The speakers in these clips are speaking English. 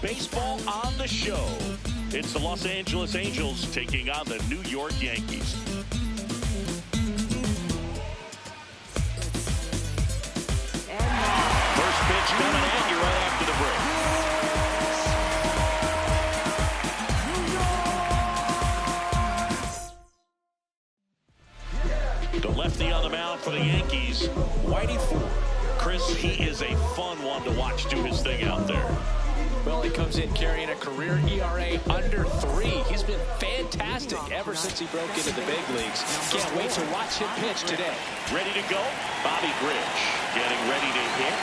Baseball on the show. It's the Los Angeles Angels taking on the New York Yankees. First pitch coming at you right after the break. The lefty on the mound for the Yankees, Whitey Ford. Chris, he is a fun one to watch do his thing out there. Well, he comes in carrying a career ERA under 3. He's been fantastic ever since he broke into the big leagues. Can't wait to watch him pitch today. Ready to go? Bobby Grich getting ready to hit.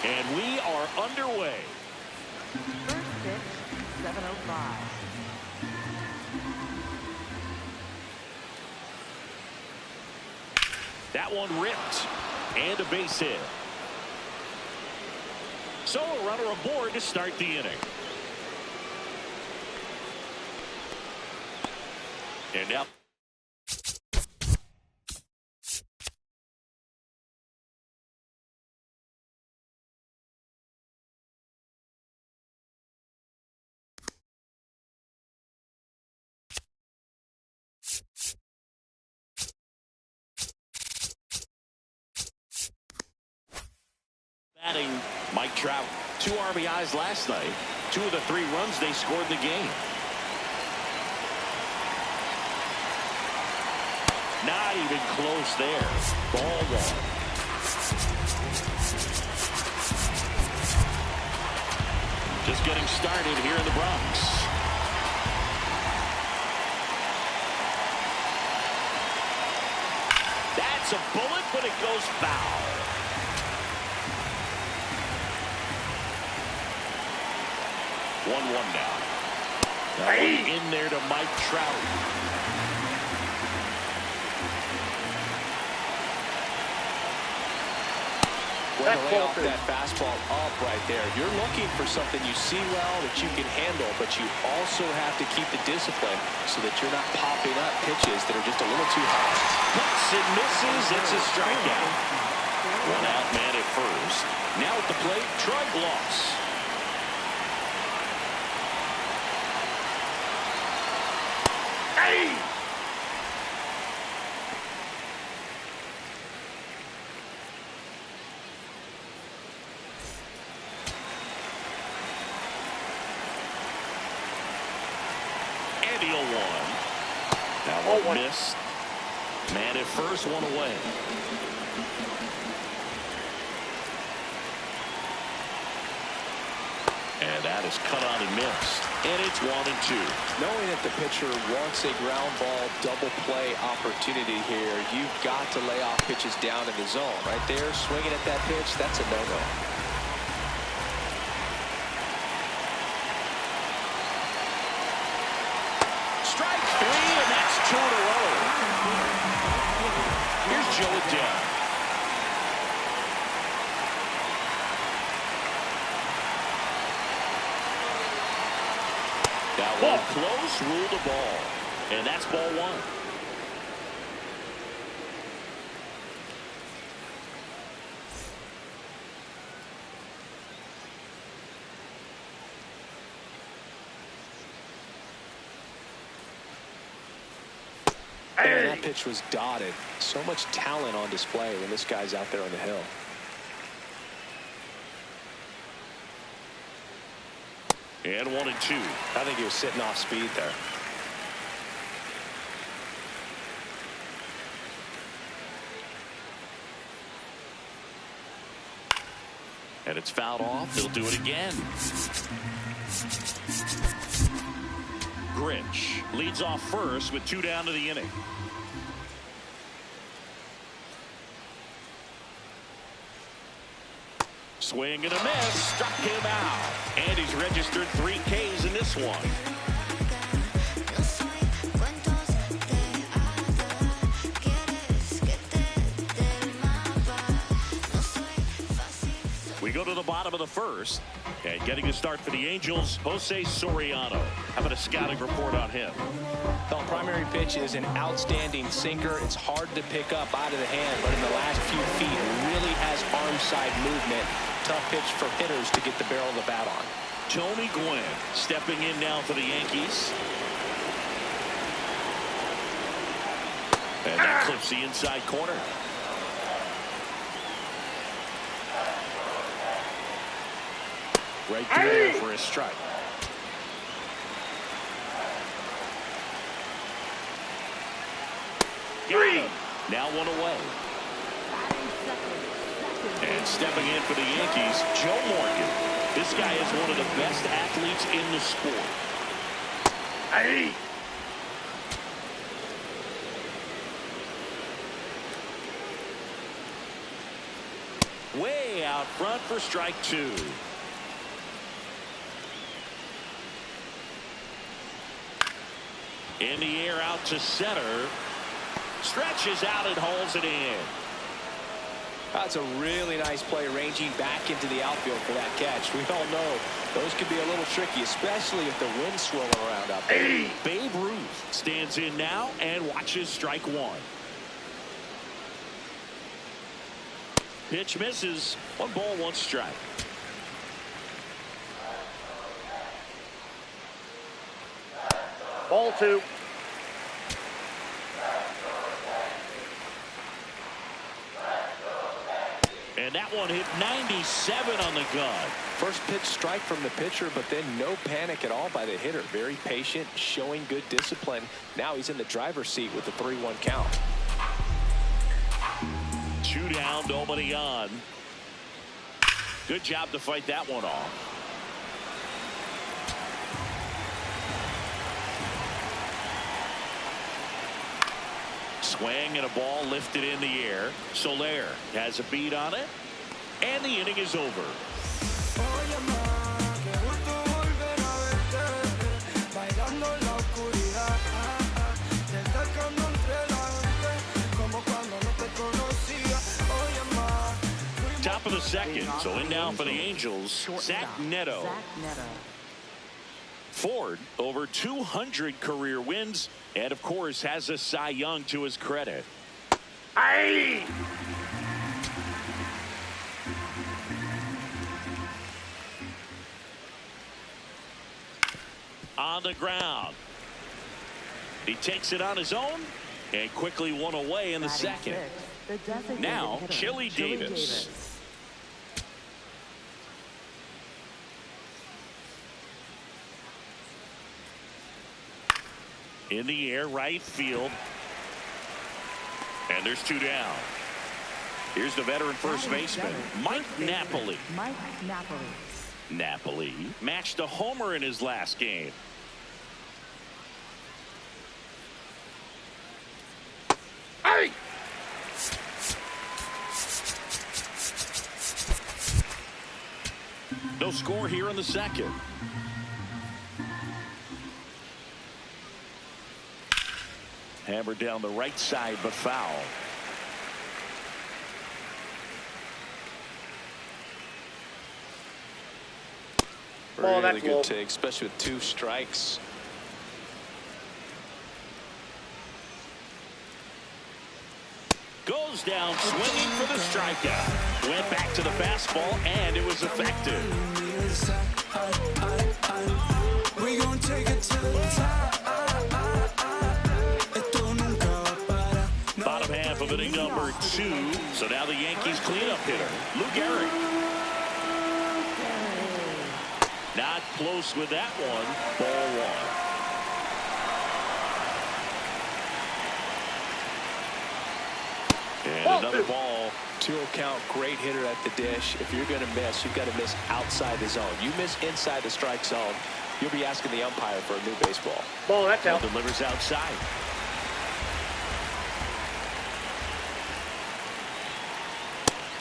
And we are underway. First pitch, 7:05. That one ripped. And a base hit. So a runner aboard to start the inning. And now batting Mike Trout. 2 RBIs last night. 2 of the 3 runs they scored in the game. Not even close there. Ball 1. Just getting started here in the Bronx. That's a bullet, but it goes foul. 1-1 now. In there to Mike Trout. Way to lay off that fastball up right there. You're looking for something you see well that you can handle, but you also have to keep the discipline so that you're not popping up pitches that are just a little too high. Puts and misses. It's a strikeout. 1 out man at first. Now at the plate, Troy Gloss. And he'll 1. Now one missed. Man at first, 1 away. And that is cut on and missed. And it's 1-2. Knowing that the pitcher wants a ground ball double play opportunity here, you've got to lay off pitches down in the zone. Right there, swinging at that pitch, that's a no-no. Strike 3, and that's 2 in a row. Here's Joe Adele. That one close, ruled the ball. And that's ball 1. And that pitch was dotted. So much talent on display when this guy's out there on the hill. And 1-2. I think he was sitting off speed there. And it's fouled off. They'll do it again. Grich leads off first with 2 down to the inning. Swing and a miss. Struck him out. And he's registered 3 Ks in this one. We go to the bottom of the first. And getting the start for the Angels, Jose Soriano. How about a scouting report on him? Well, primary pitch is an outstanding sinker. It's hard to pick up out of the hand, but in the last few feet, really has arm side movement. tough pitch for hitters to get the barrel of the bat on. Tony Gwynn stepping in now for the Yankees. And that clips the inside corner. Right through there for a strike. Got him. Now one away. And stepping in for the Yankees, Joe Morgan. This guy is one of the best athletes in the sport. Way out front for strike two. In the air out to center. Stretches out and hauls it in. That's a really nice play, ranging back into the outfield for that catch. We all know those can be a little tricky, especially if the wind's swirling around out there. Babe Ruth stands in now and watches strike one. Pitch misses. 1 ball, 1 strike. Ball 2. And that one hit 97 on the gun. First pitch strike from the pitcher, but then no panic at all by the hitter. Very patient, showing good discipline. Now he's in the driver's seat with the 3-1 count. 2 down, nobody on. Good job to fight that one off. Swing and a ball lifted in the air. Soler has a beat on it. And the inning is over. Top of the second. So in now for the Angels, Zach Neto. Ford over 200 career wins, and of course has a Cy Young to his credit. Aye! On the ground. He takes it on his own and quickly one away in the second. Now Chili Davis. In the air, right field. And there's 2 down. Here's the veteran first baseman, Mike Napoli. Napoli matched a homer in his last game. Hey! No score here in the second. Hammered down the right side, but foul. Really good take, especially with 2 strikes. Goes down swinging for the strikeout. Went back to the fastball, and it was effective. We gonna take it to the top. Bottom half of inning number 2. So now the Yankees cleanup hitter, Lou Gehrig. Not close with that one. Ball 1. And another ball. 2-0 count. Great hitter at the dish. If you're going to miss, you've got to miss outside the zone. You miss inside the strike zone, you'll be asking the umpire for a new baseball. Ball, that's out. Delivers outside.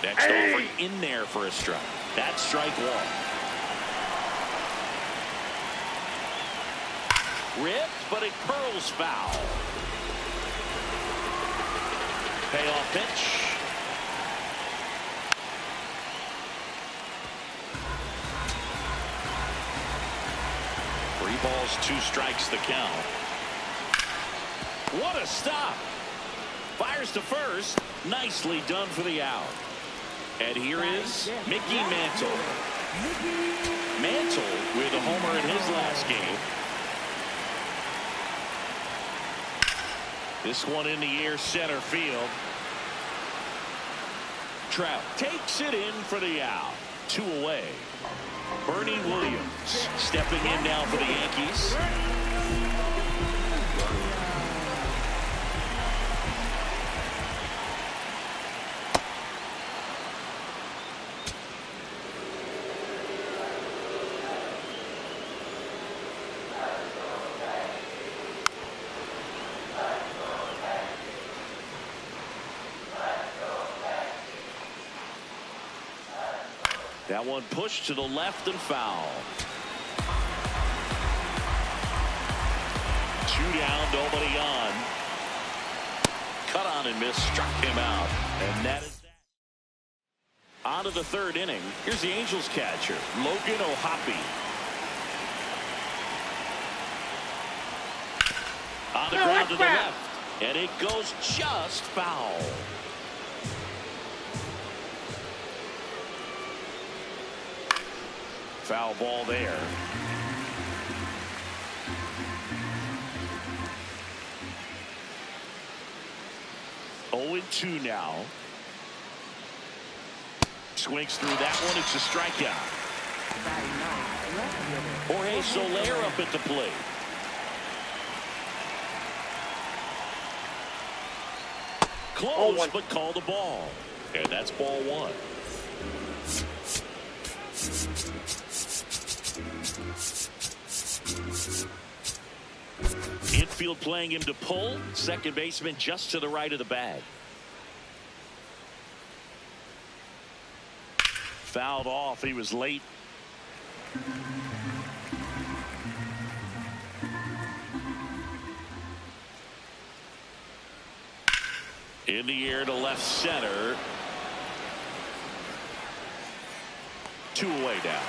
Next over in there for a strike. That's strike 1. Ripped, but it curls foul. Payoff pitch. 3 balls, 2 strikes the count. What a stop. Fires to first. Nicely done for the out. And here is Mickey Mantle. Mantle with a homer in his last game. This one in the air, center field. Trout takes it in for the out. 2 away. Bernie Williams stepping in now for the Yankees. That one pushed to the left and foul. 2 down, nobody on. Cut on and missed, struck him out. And that is that. On to the 3rd inning. Here's the Angels catcher, Logan O'Hoppe. On the ground to the left. And it goes just foul. Foul ball there. Oh, 0-2 now. Swings through that one. It's a strikeout. Jorge Soler up at the plate. Close, but called the ball. And that's ball 1. Infield playing him to pull. Second baseman just to the right of the bag. Fouled off. He was late. In the air to left center. 2 away now.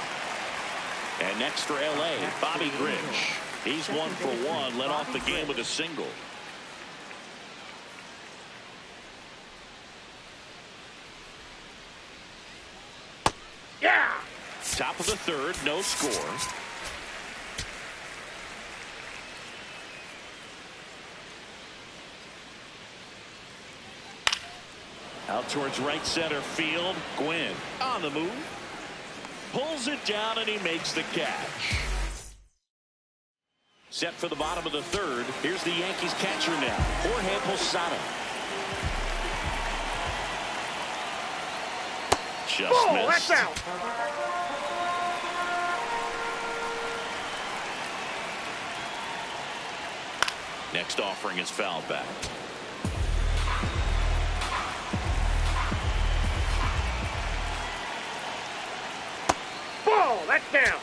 And next for L.A., Bobby Grinch. He's 1 for 1, led off the game with a single. Yeah! Top of the 3rd, no score. Out towards right center field. Gwynn on the move. Pulls it down and he makes the catch. Set for the bottom of the 3rd. Here's the Yankees catcher now, Jorge Posada. Just missed. That's out. Next offering is fouled back. Ball, that's down.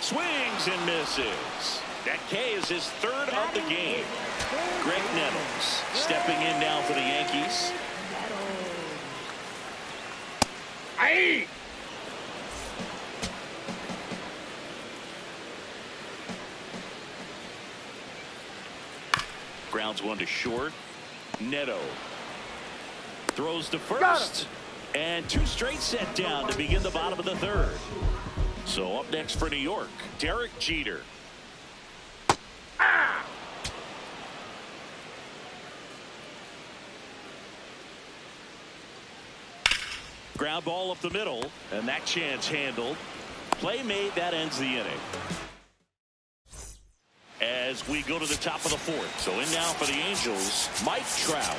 Swings and misses. That K is his 3rd of the game. Greg Nettles stepping in now for the Yankees. Aye. Grounds one to short. Neto throws to first. And 2 straight set down to begin the bottom of the 3rd. So up next for New York, Derek Jeter. Ah! Ground ball up the middle, and that chance handled. Play made, that ends the inning. As we go to the top of the 4th. So in now for the Angels, Mike Trout.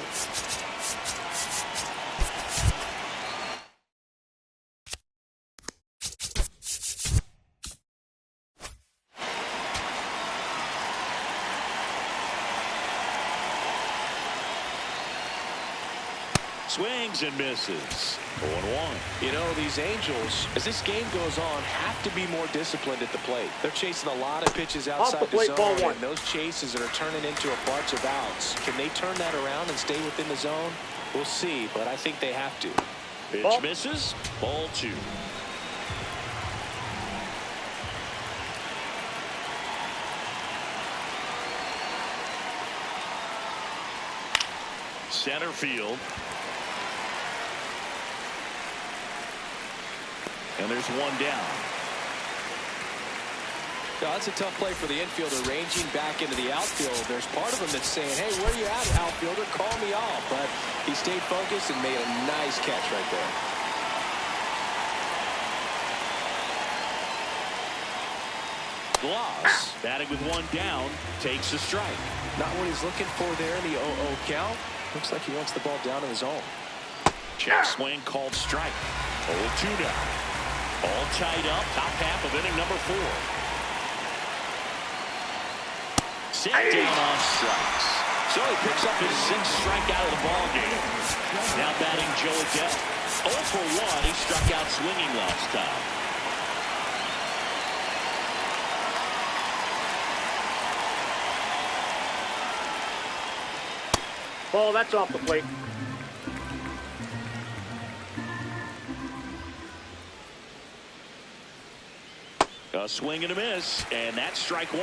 Swings and misses. 0-1. You know, these Angels, as this game goes on, have to be more disciplined at the plate. They're chasing a lot of pitches outside the zone, and those chases are turning into a bunch of outs. Can they turn that around and stay within the zone? We'll see, but I think they have to. Pitch Ball. misses. Ball 2. Center field. And there's one down. That's a tough play for the infielder, ranging back into the outfield. There's part of him that's saying, hey, where you at, outfielder? Call me off. But he stayed focused and made a nice catch right there. Gloss, batting with one down, takes a strike. Not what he's looking for there in the 0-0 count. Looks like he wants the ball down in his zone. Check swing called strike. 0-2 now. All tied up, top half of inning number 4. Set down on strikes. So he picks up his 6th strikeout of the ball game. Now batting Joe Adele. 0 for 1. He struck out swinging last time. Ball, that's off the plate. A swing and a miss, and that's strike 1.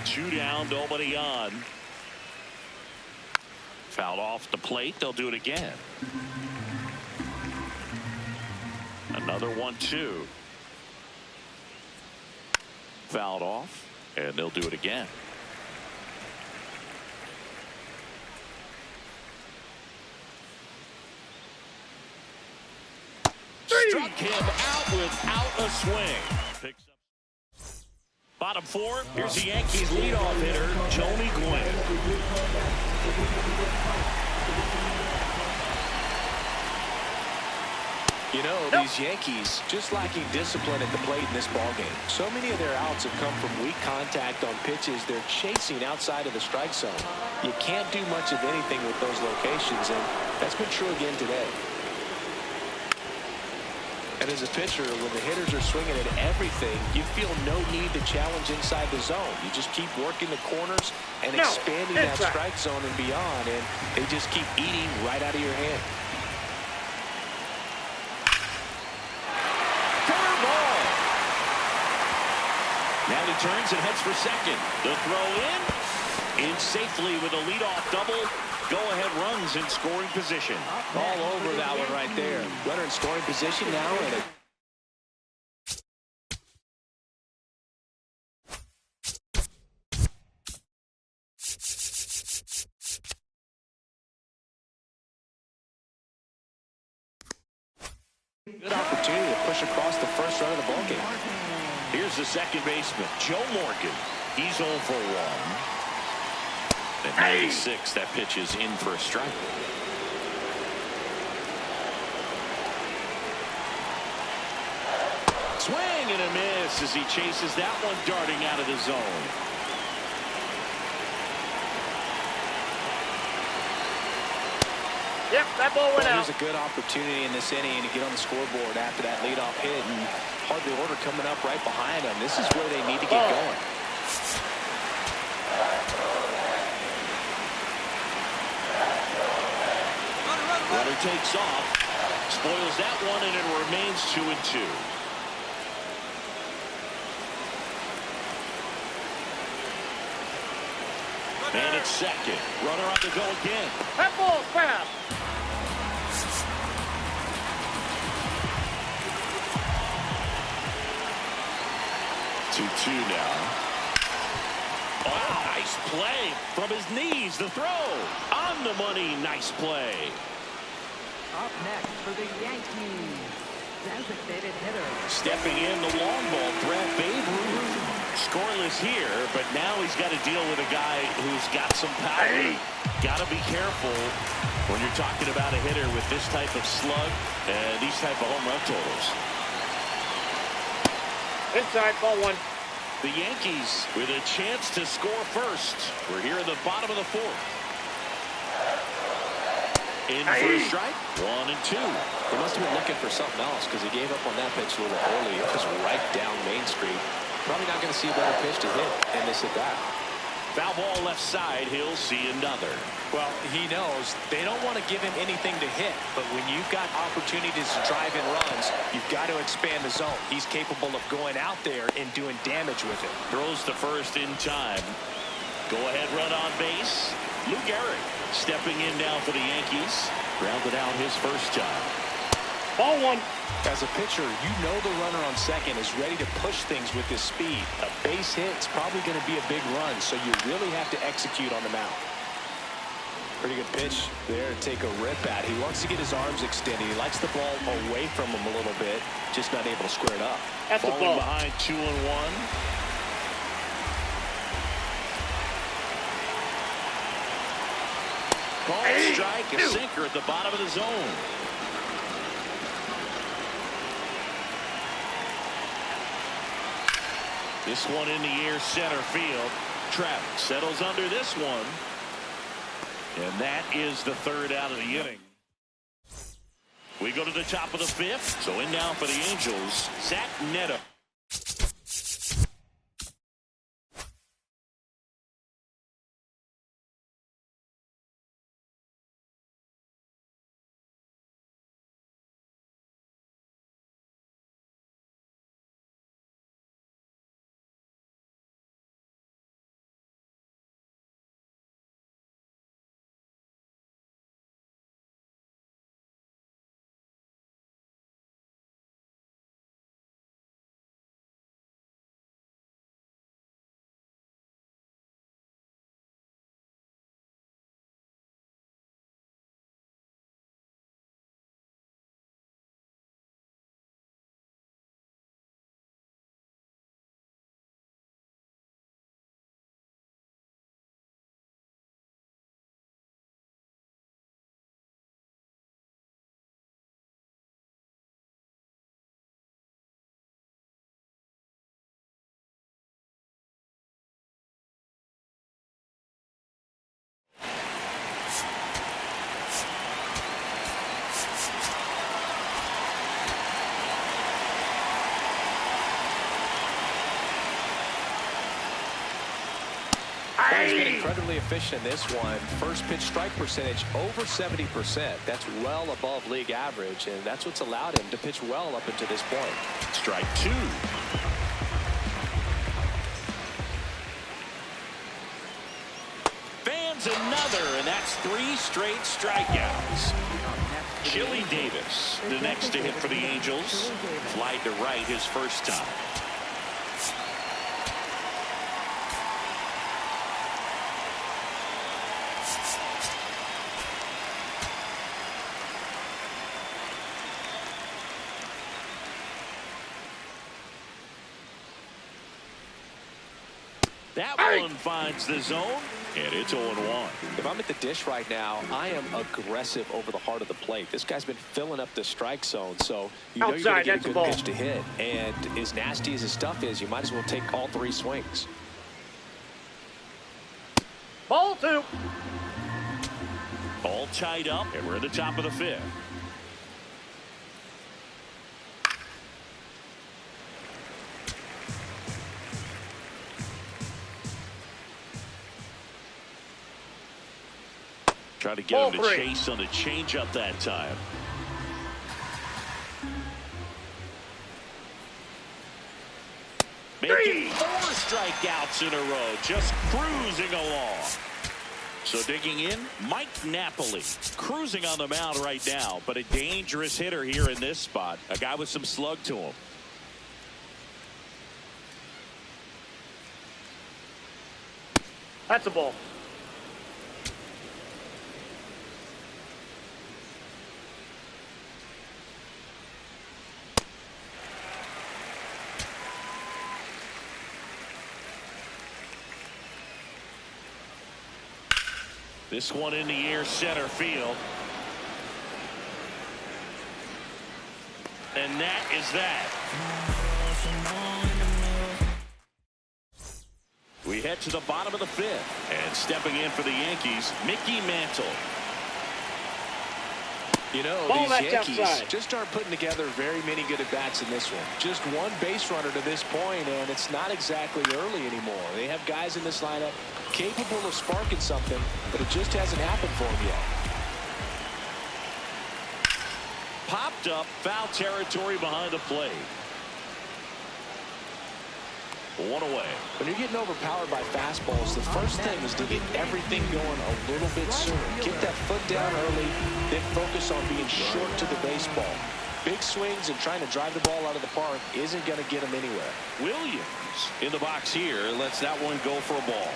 Two down, nobody on. Fouled off the plate. They'll do it again. Another 1-2. Fouled off, and they'll do it again. Struck him out without a swing. Picks up. Bottom 4. Here's the Yankees leadoff hitter, Tony Gwynn. You know, these Yankees just lacking discipline at the plate in this ballgame. So many of their outs have come from weak contact on pitches they're chasing outside of the strike zone. You can't do much of anything with those locations, and that's been true again today. And as a pitcher, when the hitters are swinging at everything, you feel no need to challenge inside the zone. You just keep working the corners and expanding that strike zone and beyond, and they just keep eating right out of your hand. Now he turns and heads for second. The throw in safely with a leadoff double. Go-ahead runs in scoring position. All over that one right there. Runner in scoring position now. And good opportunity to push across the first run of the ballgame. Here's the second baseman, Joe Morgan. He's 0 for 1. At 96, that pitch is in for a strike. Swing and a miss as he chases that one darting out of the zone. Yep, that ball went out. Here's a good opportunity in this inning to get on the scoreboard after that leadoff hit, and hardly order coming up right behind them. This is where they need to get going. Runner takes off, spoils that one, and it remains 2-2. And it's second. Runner on the go again. That ball's fast. Two now. Oh, nice play from his knees. The throw on the money. Nice play. Up next for the Yankees, designated hitter. Stepping in the long ball threat, Babe Ruth. Scoreless here, but now he's got to deal with a guy who's got some power. Got to be careful when you're talking about a hitter with this type of slug and these type of home run totals. Inside, ball 1. The Yankees with a chance to score first. We're here in the bottom of the 4th. In for a strike. 1 and 2. He must have been looking for something else because he gave up on that pitch a little early. It was right down Main Street. Probably not going to see a better pitch to hit in this at bat. Foul ball left side. He'll see another. Well, he knows they don't want to give him anything to hit, but when you've got opportunities to drive in runs, you've got to expand the zone. He's capable of going out there and doing damage with it. Throws to first in time. Go ahead run on base. Lou Gehrig stepping in now for the Yankees. Grounded out his first time. Ball 1. As a pitcher, you know the runner on second is ready to push things with his speed. A base hit is probably going to be a big run, so you really have to execute on the mound. Pretty good pitch there to take a rip at. He wants to get his arms extended. He likes the ball away from him a little bit, just not able to square it up. That's the Falling ball. behind 2-1. Ball strike, a sinker at the bottom of the zone. This one in the air, center field. Travis settles under this one. And that is the third out of the inning. We go to the top of the fifth. So in now for the Angels, Zach Neto. He's been incredibly efficient in this one. First pitch strike percentage over 70%. That's well above league average, and that's what's allowed him to pitch well up until this point. Strike 2. Fans another, and that's 3 straight strikeouts. Chili Davis, the next to hit for the Angels. Flied to right his first time. That one finds the zone, and it's 0-1. If I'm at the dish right now, I am aggressive over the heart of the plate. This guy's been filling up the strike zone, so you know you're going to get a good pitch to hit. And as nasty as his stuff is, you might as well take all 3 swings. Ball 2. All tied up, and we're at the top of the 5th. Try to get him to chase on the changeup that time. Making 4 strikeouts in a row, just cruising along. So digging in, Mike Napoli, cruising on the mound right now, but a dangerous hitter here in this spot. A guy with some slug to him. That's a ball. This one in the air, center field. And that is that. We head to the bottom of the 5th. And stepping in for the Yankees, Mickey Mantle. You know, Ball these that's Yankees outside. just aren't putting together very many good at-bats in this one. Just one base runner to this point, and it's not exactly early anymore. They have guys in this lineup capable of sparking something, but it just hasn't happened for them yet. Popped up, foul territory behind the plate. One away. When you're getting overpowered by fastballs, the first thing is to get everything going a little bit sooner. Get that foot down early, then focus on being short to the baseball. Big swings and trying to drive the ball out of the park isn't going to get them anywhere. Williams in the box here lets that one go for a ball.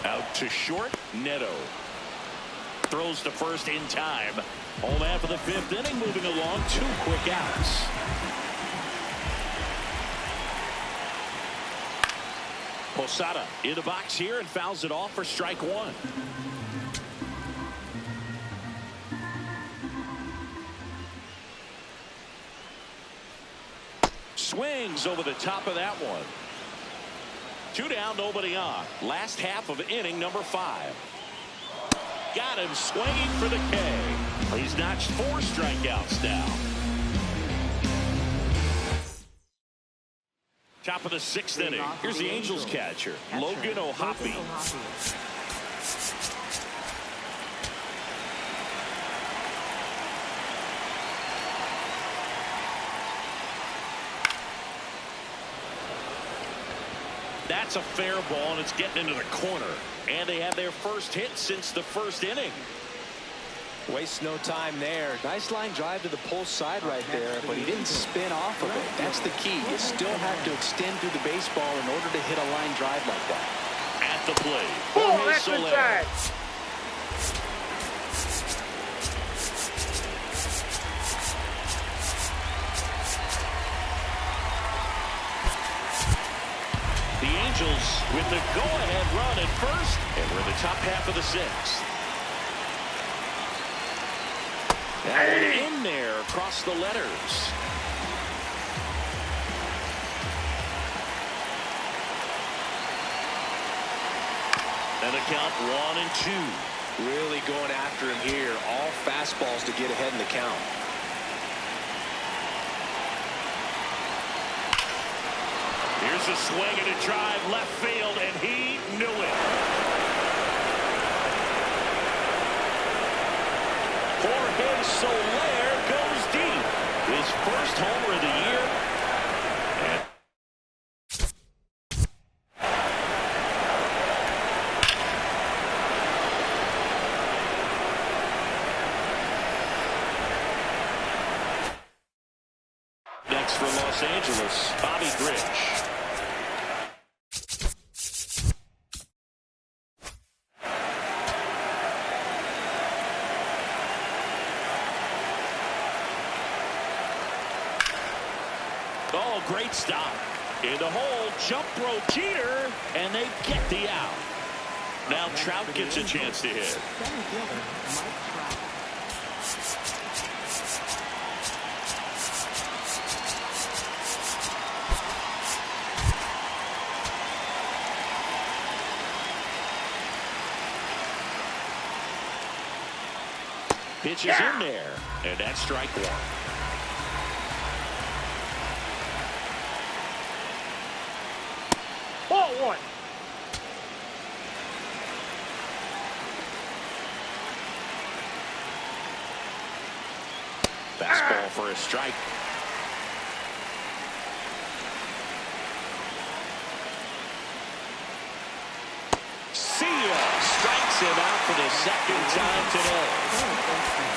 Out to short, Neto. Throws to first in time. Home half of the fifth inning, moving along, 2 quick outs. Posada in the box here and fouls it off for strike 1. Swings over the top of that one. 2 down, nobody on. Last half of inning number 5. Got him swinging for the K. He's notched 4 strikeouts now. Top of the 6th inning. Here's the Angels catcher, Logan O'Hoppe. That's a fair ball, and it's getting into the corner. And they have their first hit since the 1st inning. Wastes no time there. Nice line drive to the pull side right there, but he didn't spin off of it. That's the key. You still have to extend through the baseball in order to hit a line drive like that. At the plate, Oh, Jorge that's Soler. inside. The Angels with the go-ahead run at first, and we're in the top half of the 6th. That one in there across the letters. And a count 1-2. Really going after him here. All fastballs to get ahead in the count. Here's a swing and a drive left field, and he knew it. Jorge Soler goes deep. His first homer of the year. Next for Los Angeles, Bobby Grich. Oh, great stop. In the hole, jump throw Jeter, and they get the out. Now Trout gets a chance to hit. Center fielder, Mike Trout. Pitch is in there, and that's strike 1. Ball 1. Fastball for a strike. See ya. Strikes him out for the 2nd time today.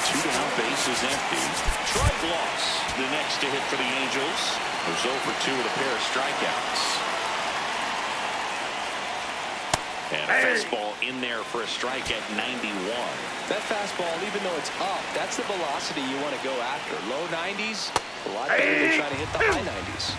2 down, bases empty. Troy Gloss, the next to hit for the Angels, was 0 for 2 with a pair of strikeouts. And a fastball in there for a strike at 91. That fastball, even though it's up, that's the velocity you want to go after. Low 90s, a lot better than trying to hit the high 90s.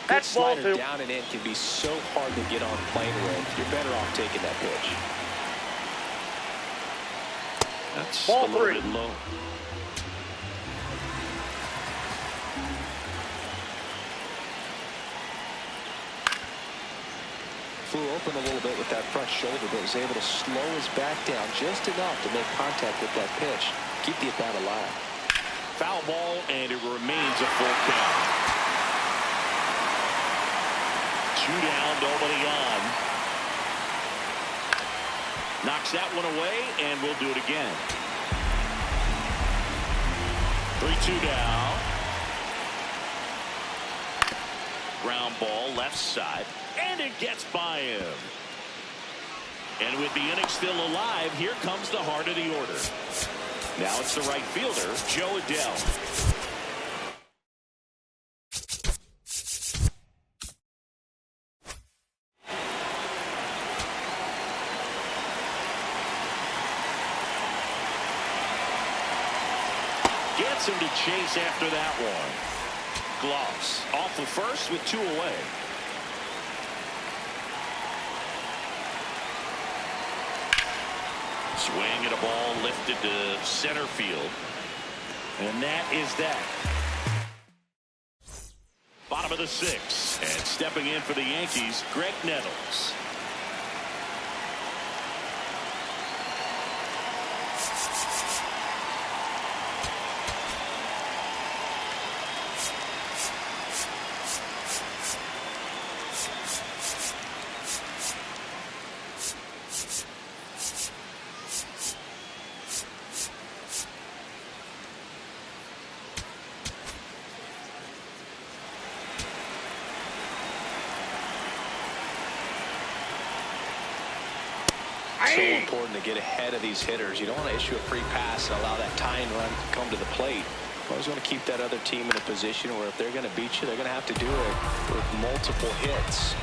Good That's ball slider 2. down and in can be so hard to get on plane with. You're better off taking that pitch. That's Ball a little 3. bit low. Flew open a little bit with that front shoulder, but was able to slow his back down just enough to make contact with that pitch. Keep the at-bat alive. Foul ball, and it remains a full count. 2 down, nobody on. Knocks that one away, and we'll do it again. 3-2 down. Ground ball, left side, and it gets by him. And with the inning still alive, here comes the heart of the order. Now it's the right fielder, Joe Adell. Gets him to chase after that one. Gloss off the first with 2 away. Swing and a ball lifted to center field. And that is that. Bottom of the 6th. And stepping in for the Yankees, Greg Nettles. So important to get ahead of these hitters. You don't want to issue a free pass and allow that tying run to come to the plate. You always want to keep that other team in a position where if they're going to beat you, they're going to have to do it with multiple hits.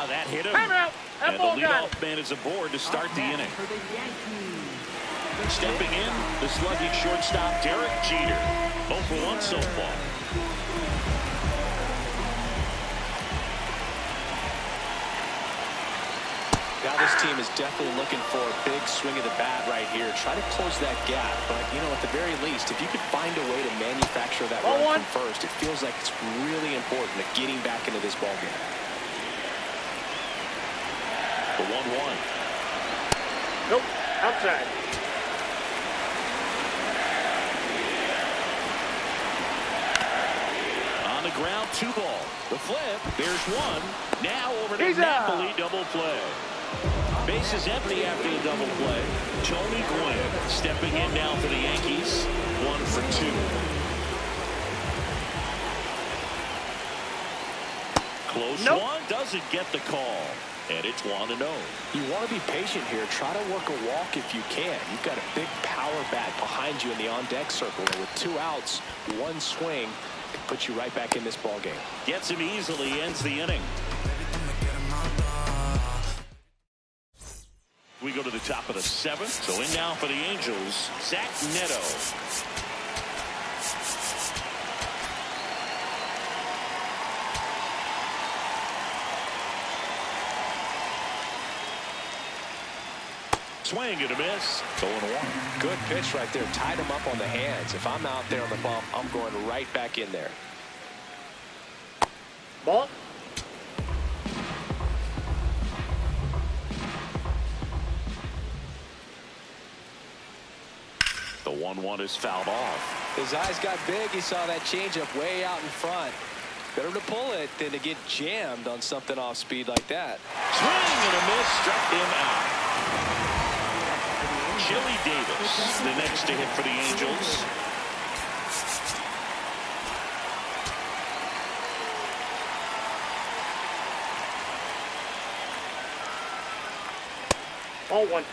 That hit him. Timeout. That And ball the got leadoff man is aboard to start the inning. For the Yankees. Stepping in, the slugging shortstop, Derek Jeter. 0 for 1 so far. Now this team is definitely looking for a big swing of the bat right here. Try to close that gap. But, you know, at the very least, if you could find a way to manufacture that run from first, it feels like it's really important to getting back into this ballgame. The 1-1. Nope. Outside. On the ground, 2 ball. The flip. There's 1. Now over to He's Napoli. out. Double play. Base is empty after the double play. Tony Gwynn stepping in now for the Yankees. 1 for 2. Close one. Doesn't get the call. And it's 1-0. You want to be patient here. Try to work a walk if you can. You've got a big power bat behind you in the on-deck circle. And with 2 outs, 1 swing, it puts you right back in this ballgame. Gets him easily, ends the inning. We go to the top of the 7th. So in now for the Angels, Zach Neto. Swing and a miss. 0-1. Good pitch right there. Tied him up on the hands. If I'm out there on the bump, I'm going right back in there. Ball. The 1-1 is fouled off. His eyes got big. He saw that changeup way out in front. Better to pull it than to get jammed on something off speed like that. Swing and a miss. Struck him out. Chili Davis, the next to hit for the Angels. Ball 1.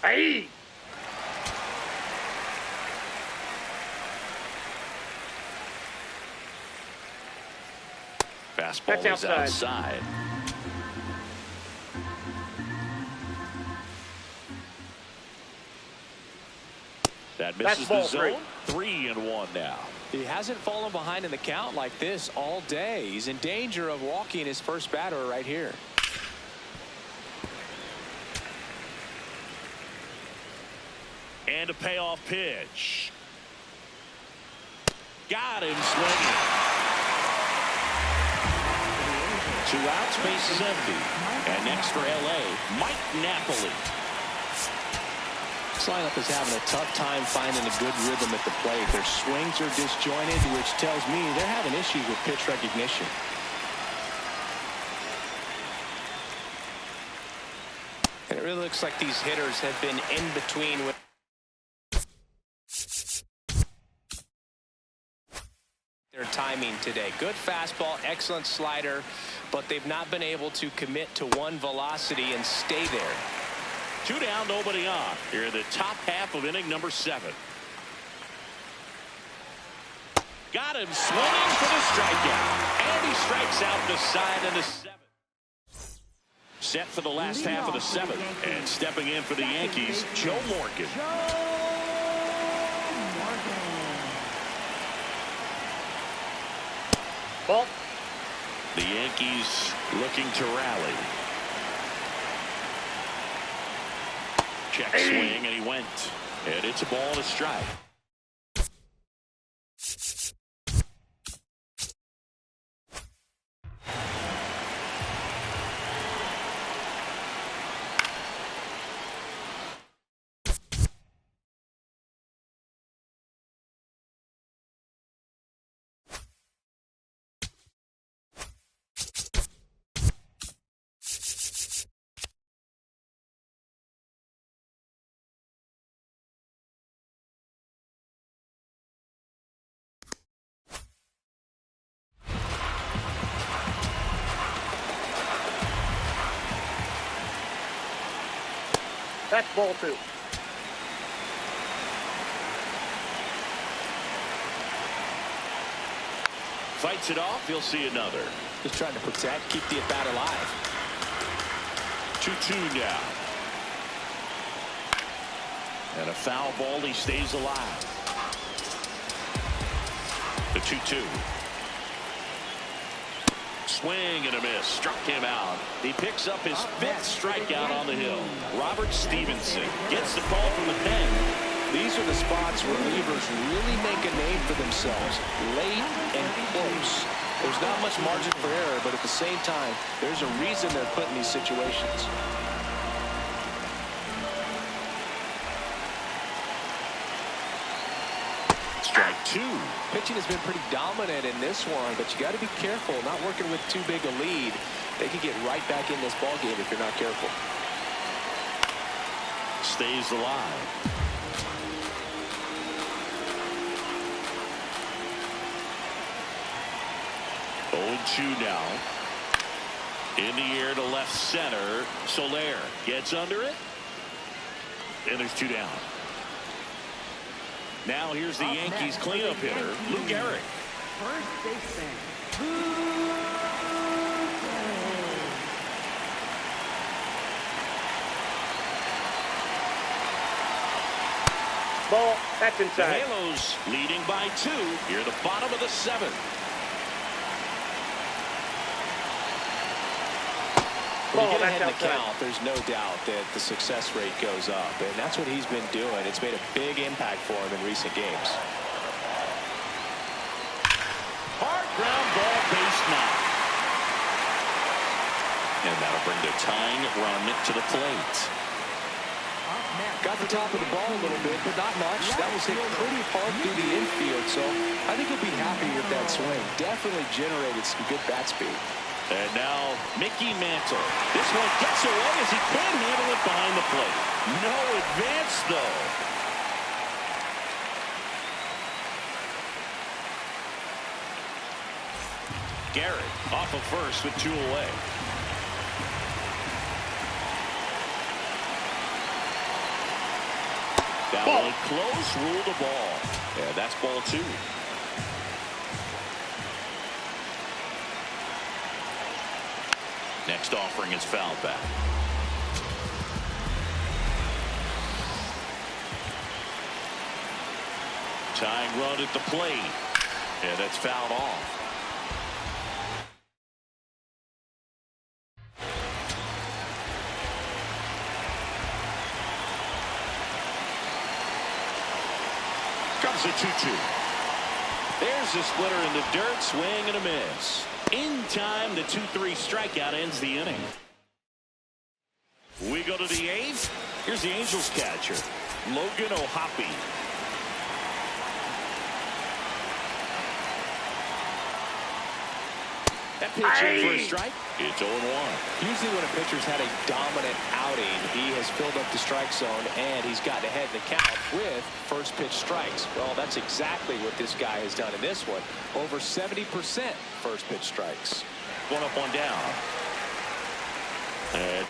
Hey! Fastball That's is outside. That misses the zone. 3-1 now. He hasn't fallen behind in the count like this all day. He's in danger of walking his first batter right here. And a payoff pitch. Got him swinging. 2 outs, base is empty. And next for LA, Mike Napoli. This lineup is having a tough time finding a good rhythm at the plate. Their swings are disjointed, which tells me they're having issues with pitch recognition. And it really looks like these hitters have been in between with their timing today. Good fastball, excellent slider, but they've not been able to commit to one velocity and stay there. 2 down, nobody on. Here in the top half of inning number 7. Got him swinging for the strikeout. And he strikes out the side of the 7th. Set for the last half of the 7th. And stepping in for the Yankees, Joe Morgan. Ball. The Yankees looking to rally. Check swing, and he went. And it's a ball and a strike. That's ball 2. Fights it off. He'll see another. Just trying to protect, keep the at-bat alive. 2-2 now. And a foul ball. He stays alive. The 2-2. Swing and a miss. Struck him out. He picks up his 5th strikeout on the hill. Robert Stevenson gets the call from the pen. These are the spots where relievers really make a name for themselves. Late and close. There's not much margin for error, but at the same time, there's a reason they're put in these situations. Strike 2. Pitching has been pretty dominant in this one, but you got to be careful. Not working with too big a lead. They can get right back in this ball game if you're not careful. Stays alive. Oh, 2 now. In the air to left center. Soler gets under it. And there's 2 down. Now here's the Yankees cleanup hitter, Lou Gehrig. First baseman. Ball. That's The inside. Halos leading by 2 here at the bottom of the 7th. When you get ahead in the count, there's no doubt that the success rate goes up, and that's what he's been doing. It's made a big impact for him in recent games. Hard ground ball, base 9. And that'll bring the tying run to the plate. Got the top of the ball a little bit, but not much. That was hit pretty hard through the infield, so I think he'll be happy with that swing. Definitely generated some good bat speed. And now Mickey Mantle. This one gets away as he can't handle it behind the plate. No advance, though. Garrett off of first with 2 away. That one close, ruled the ball. Yeah, that's ball 2. Next offering is fouled back. Tying run at the plate. And that's fouled off. Comes a 2-2. There's the splitter in the dirt. Swing and a miss. In time, the 2-3 strikeout ends the inning. We go to the 8th. Here's the Angels catcher, Logan O'Hoppe. That pitch in for a strike. It's 0-1. Usually when a pitcher's had a dominant outing, he has filled up the strike zone and he's gotten ahead in the count with first pitch strikes. Well, that's exactly what this guy has done in this one. Over 70% first pitch strikes. One up, one down. And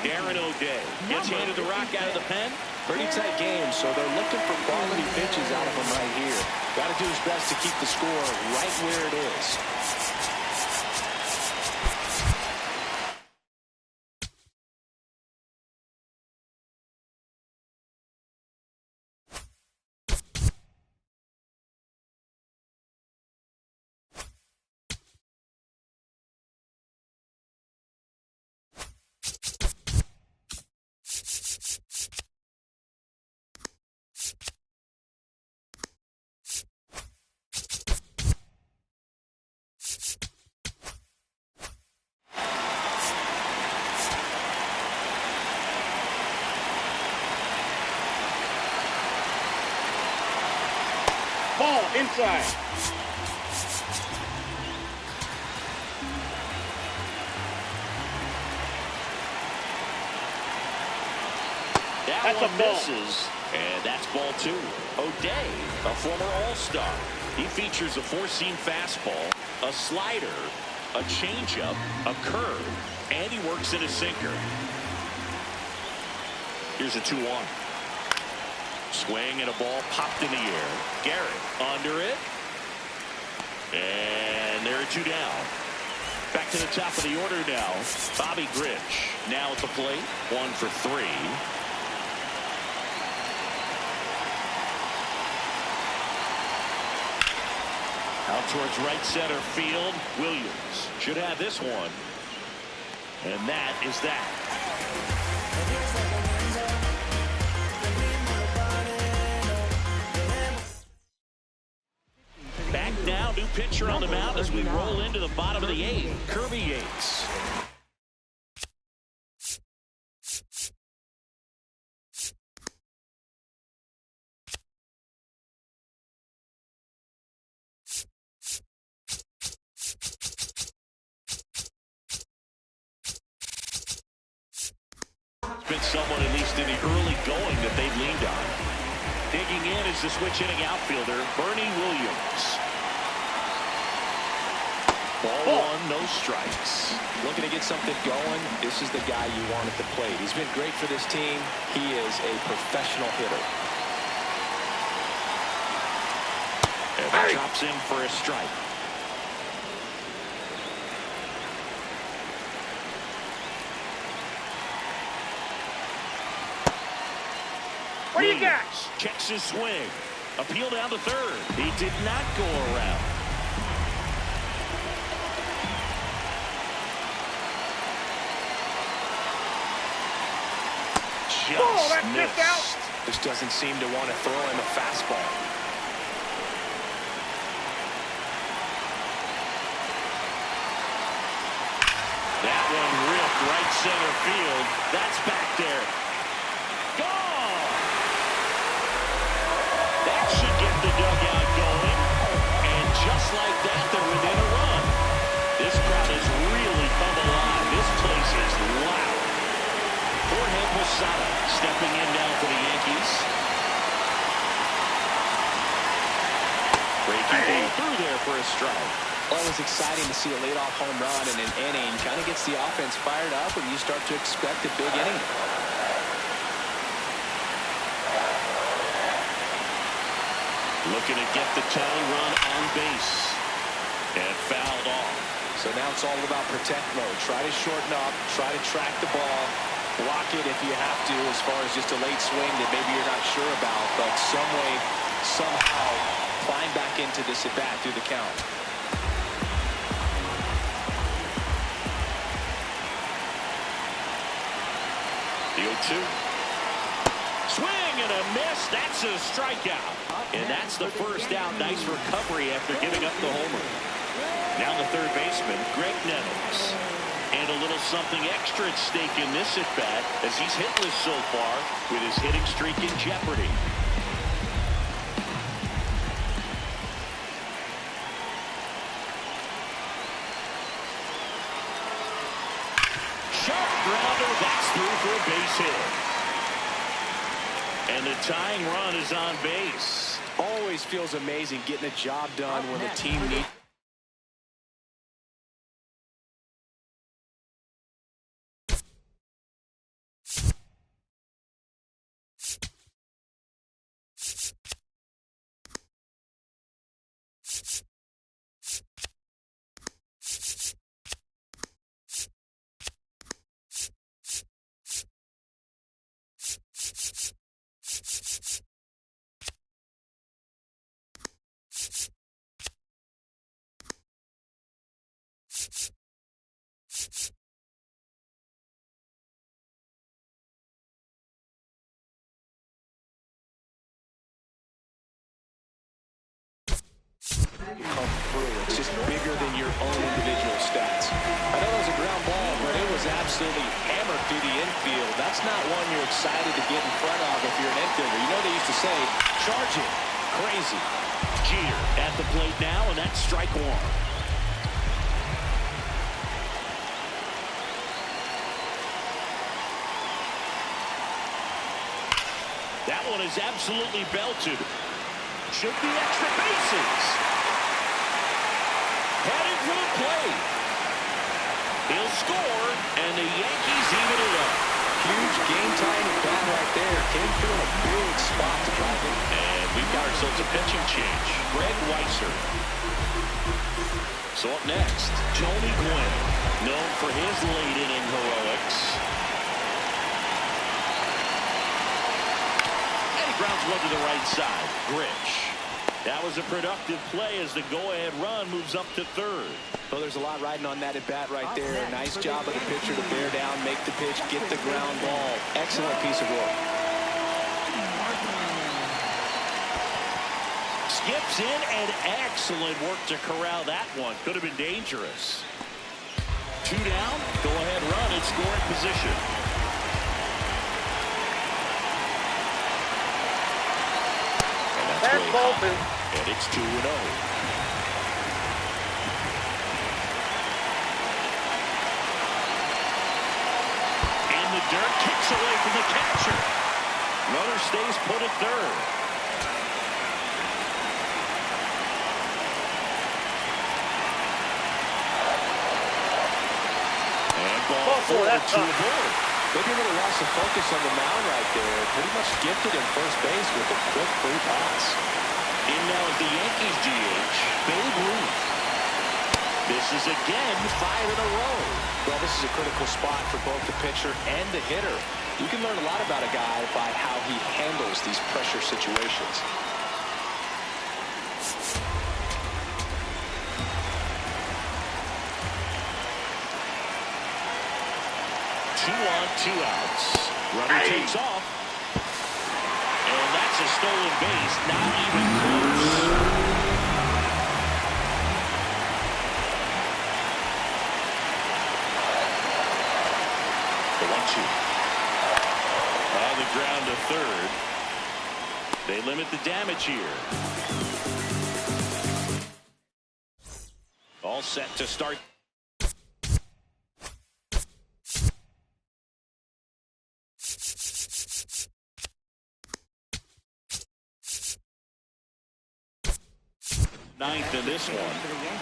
Aaron O'Day gets handed the rock out of the pen. Pretty tight game, so they're looking for quality pitches out of him right here. Got to do his best to keep the score right where it is. Ball inside. That's a misses, and that's ball 2. O'Day, a former All-Star. He features a four-seam fastball, a slider, a changeup, a curve, and he works in a sinker. Here's a 2-1. Swing and a ball popped in the air. Garrett under it. And there are 2 down. Back to the top of the order now. Bobby Grich now at the plate. 1 for 3. Out towards right center field. Williams should have this one. And that is that. Back now, new pitcher on the mound as we roll into the bottom of the 8th. Kirby Yates. It's been someone, at least in the early going, that they've leaned on. Digging in is the switch hitting outfielder, Bernie Williams. Ball 1, no strikes. Looking to get something going. This is the guy you want at the plate. He's been great for this team. He is a professional hitter. And that drops in for a strike. What do you got? Checks his swing. Appeal down to third. He did not go around. Just that's missed. out. Just doesn't seem to want to throw him a fastball. That one ripped right center field. That's back there. Gone! That should get the dugout going. And just like that, they're within a run. This crowd has really come alive. This place is loud. Jorge Posada stepping in now for the Yankees. Breaking ball through there for a strike. Well, it was exciting to see a leadoff home run in an inning. Kind of gets the offense fired up, and you start to expect a big inning. Looking to get the tying run on base. And fouled off. So now it's all about protect mode. Try to shorten up. Try to track the ball. Block it if you have to, as far as just a late swing that maybe you're not sure about. But some way, somehow, climb back into this at-bat through the count. The 0-2. Swing and a miss. That's a strikeout. And that's the first out. Nice recovery after giving up the homer. Now the third baseman, Greg Nettles. And a little something extra at stake in this at-bat as he's hitless so far with his hitting streak in jeopardy. Sharp grounder. That's through for a base hit. And the tying run is on base. Always feels amazing getting a job done when the team needs. Come through. It's just bigger than your own individual stats. I know that was a ground ball, but it was absolutely hammered through the infield. That's not one you're excited to get in front of if you're an infielder. You know they used to say, charge it. Crazy. Jeter at the plate now, and that's strike one. That one is absolutely belted. Should be extra bases. Heading for the plate. He'll score, and the Yankees even it up. Huge game-time at bat right there. Came through in a big spot to drive in. And we've got ourselves a pitching change. Greg Weiser. So up next, Tony Gwynn, known for his late-inning heroics. And he grounds one to the right side. Grich. That was a productive play as the go-ahead run moves up to third. Well, there's a lot riding on that at-bat right there. Nice job of the pitcher to bear down, make the pitch, get the ground ball. Excellent piece of work. Skips in, and excellent work to corral that one. Could have been dangerous. Two down, go-ahead run in scoring position. And that's way high. And it's 2-0. In the dirt, kicks away from the catcher. Runner stays put at third. And ball forward to a board. Maybe a little loss of focus on the mound right there. Pretty much gifted in first base with a quick free pass. In now is the Yankees DH, Babe Ruth. This is again 5 in a row. Well, this is a critical spot for both the pitcher and the hitter. You can learn a lot about a guy by how he handles these pressure situations. Two on, two outs. Runner takes off. That's a stolen base. Not even close. On the ground to third. They limit the damage here. All set to start. Ninth in this one.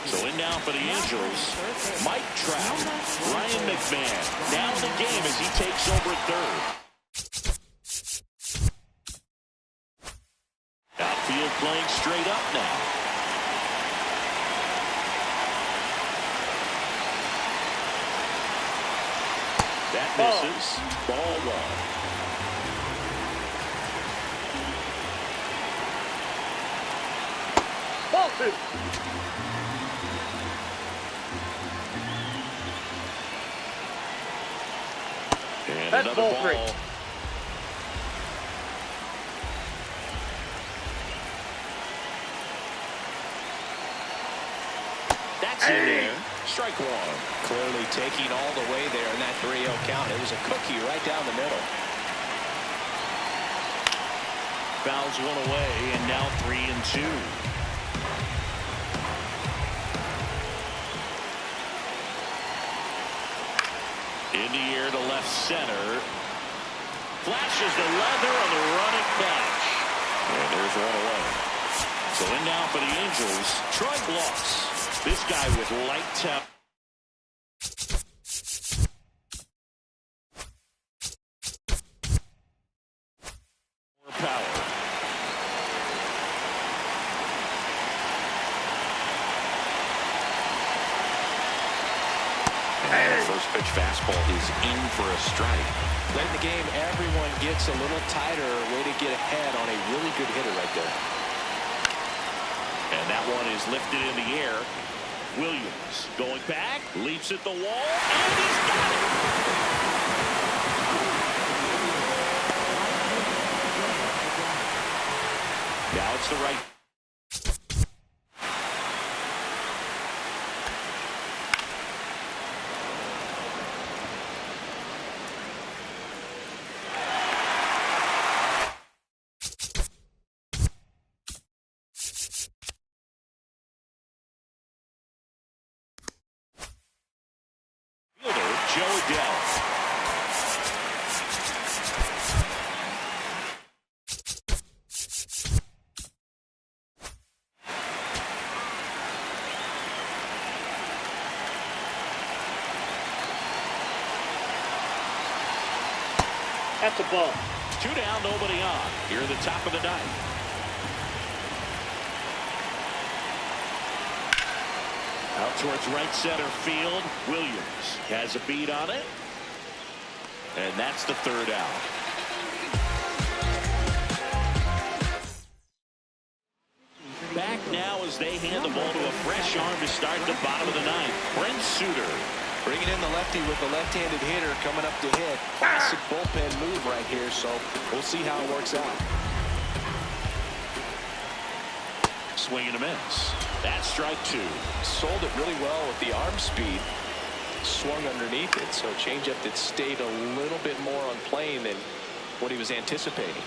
So in now for the Angels, Mike Trout, Ryan McMahon. Now in the game as he takes over third. Outfield playing straight up now. That misses. Ball one. Ball two. And that's another ball. Three. That's in there. Strike one. Clearly taking all the way there in that 3-0 count. It was a cookie right down the middle. Fouls one away, and now 3-2. In the air to left center. Flashes the leather on the running catch. And there's one away. So in now for the Angels, Troy Bloss. This guy with light temp. More power. And the first pitch fastball is in for a strike. Late in the game, everyone gets a little tighter. Way to get ahead on a really good hitter right there. And that one is lifted in the air. Williams going back, leaps at the wall, and he's got it. Now it's the right. That's a ball. 2 down, nobody on. Here at the top of the ninth. Out towards right center field. Williams has a beat on it. And that's the third out. Back now as they hand the ball to a fresh arm to start the bottom of the ninth. Brent Suter. Bringing in the lefty with the left-handed hitter coming up to hit. Classic bullpen move right here, so we'll see how it works out. Swing and a miss. That's strike two. Sold it really well with the arm speed. Swung underneath it, so changeup that stayed a little bit more on plane than what he was anticipating.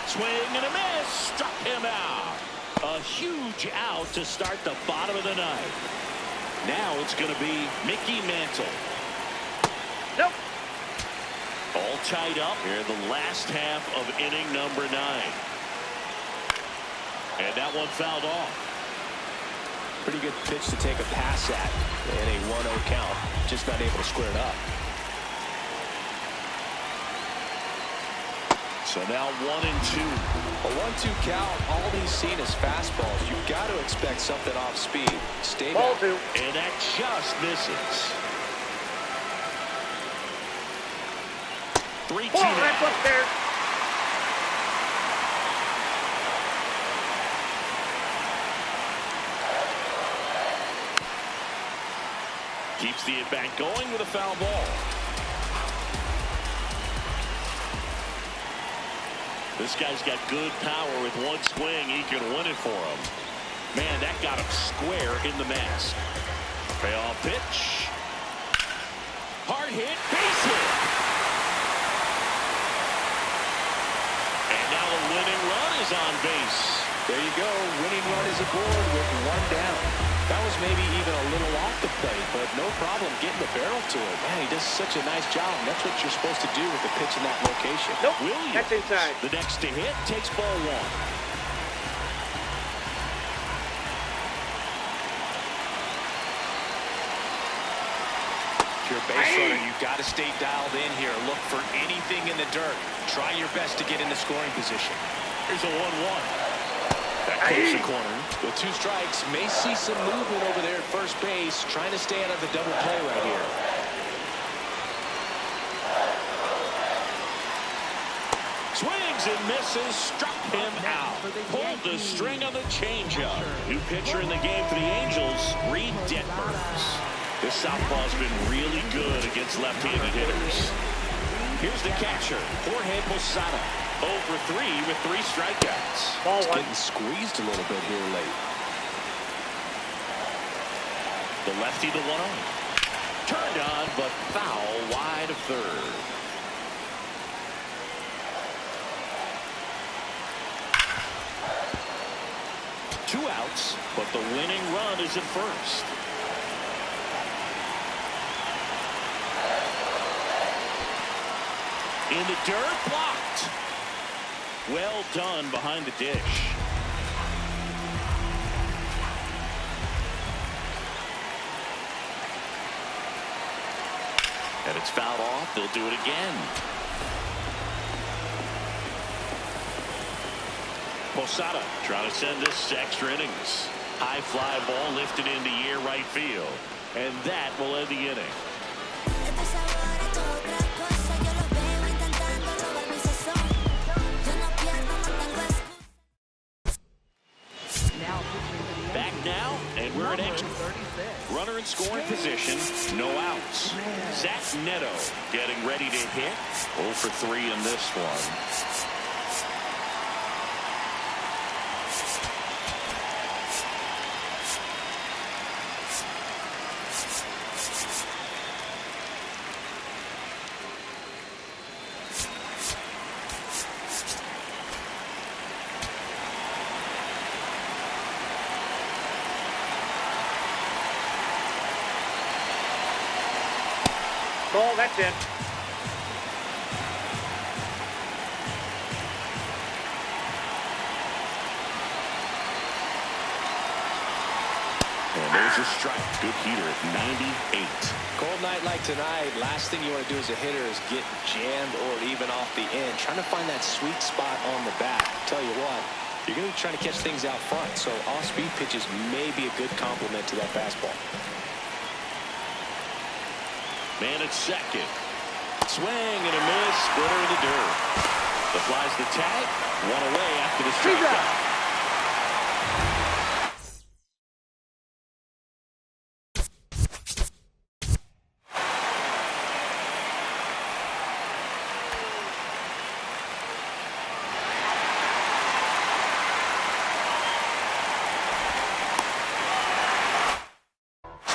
Swing and a miss. Struck him out. A huge out to start the bottom of the ninth. Now it's going to be Mickey Mantle. Nope. All tied up here in the last half of inning number 9. And that one fouled off. Pretty good pitch to take a pass at in a 1-0 count. Just not able to square it up. So now 1-2. A 1-2 count. All he's seen is fastballs. You've got to expect something off speed. Stay Ball back. two. And that just misses. 3-2 Oh, that's up there. Keeps the at-bat going with a foul ball. This guy's got good power. With one swing, he can win it for him. Man, that got him square in the mask. Payoff pitch. Hard hit, base hit. And now the winning run is on base. There you go. Winning run is aboard with one down. That was maybe even a little off the plate, but no problem getting the barrel to it. Man, he does such a nice job, and that's what you're supposed to do with the pitch in that location. Nope, Williams, that's inside. the next to hit, takes ball one. If you're a base runner, you've got to stay dialed in here. Look for anything in the dirt. Try your best to get into scoring position. Here's a 1-1. That close the corner. With 2 strikes, may see some movement over there at first base, trying to stay out of the double play right here. Swings and misses, struck him out. Pulled the string on the changeup. New pitcher in the game for the Angels, Reed Detmers. This southpaw's been really good against left-handed hitters. Here's the catcher, Jorge Posada. 0 for 3 with 3 strikeouts. Ball one. Getting squeezed a little bit here late. The lefty to 1-0. Turned on, but foul wide of third. Two outs, but the winning run is at first. In the dirt, blocked. Well done behind the dish. And it's fouled off. They'll do it again. Posada trying to send this to extra innings. High fly ball lifted into near right field. And that will end the inning. Back now, and we're at extra. Runner in scoring position, no outs. Zach Neto getting ready to hit. 0 for 3 in this one. Ball, that's it. And there's a strike. Good heater at 98. Cold night like tonight, last thing you want to do as a hitter is get jammed or even off the end. Trying to find that sweet spot on the bat. Tell you what, you're going to be trying to catch things out front, so off-speed pitches may be a good complement to that fastball. Man at second. Swing and a miss. Splitter in the dirt. The flies the tag. One away after the strikeout.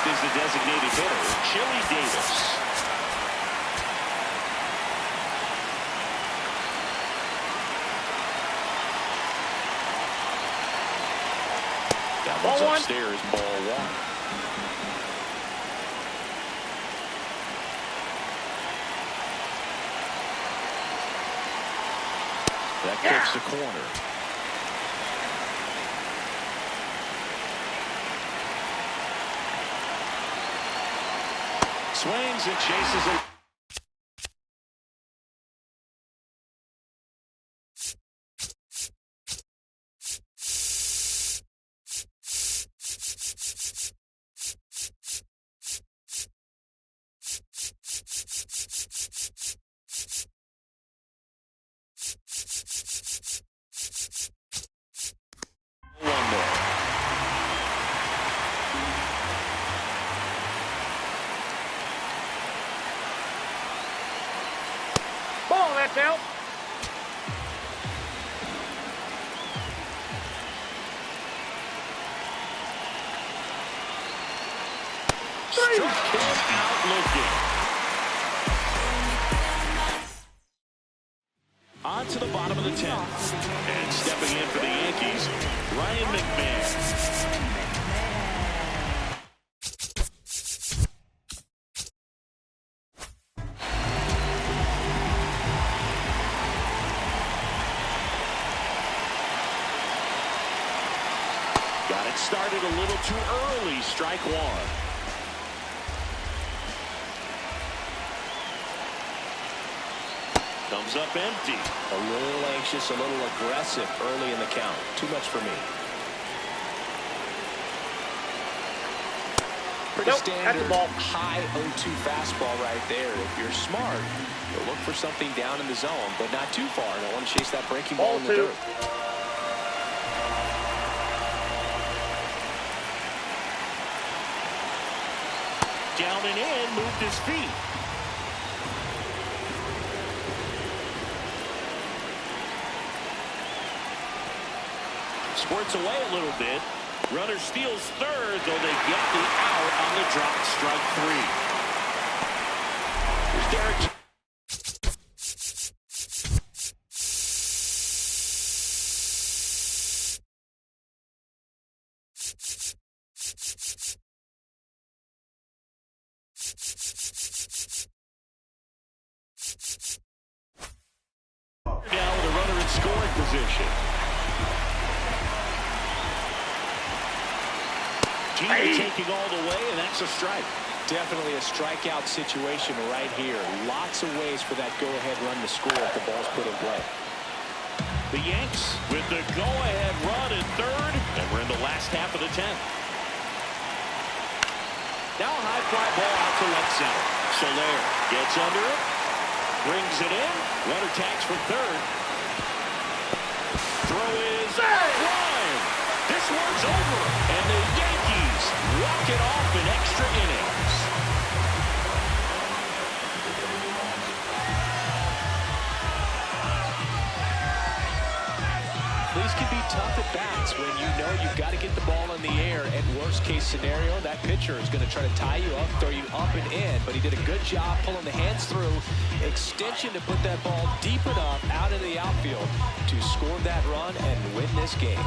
Is the designated hitter, Chili Davis. That one's upstairs, ball one. That kicks the corner. Swings and chases it. Watch out. Struck him out looking. On to the bottom of the 10th. And stepping in for the Yankees, Ryan McMahon. Got it started a little too early. Strike one. Comes up empty. A little anxious, a little aggressive early in the count. Too much for me. Pretty standard high 0-2 fastball right there. If you're smart, you'll look for something down in the zone, but not too far. Don't want to chase that breaking ball in the dirt. Down and in, moved his feet. Squirts away a little bit. Runner steals third, though they get the out on the drop. Strike three. Here's Derek. Now with a runner in scoring position. Taking all the way, and that's a strike. Definitely a strikeout situation right here. Lots of ways for that go-ahead run to score if the ball's put in play. The Yanks with the go-ahead run at third, and we're in the last half of the 10th. Now a high fly ball out to left center. Soler gets under it, brings it in. Runner tags from third. Throw is line. This one's over, and the Yankees walk it off in extra innings. These can be tough at bats when you know you've got to get the ball in the air. At worst case scenario, that pitcher is going to try to tie you up, throw you up and in, but he did a good job pulling the hands through. Extension to put that ball deep enough out into the outfield to score that run and win this game.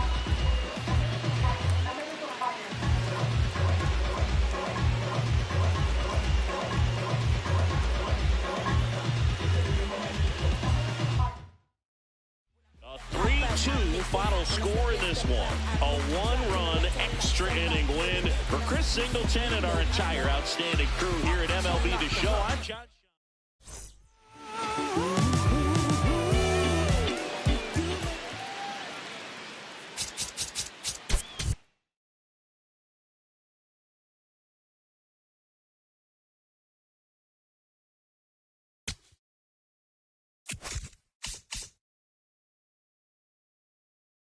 Final score in this one. A one-run extra inning win for Chris Singleton and our entire outstanding crew here at MLB The Show. I'm John.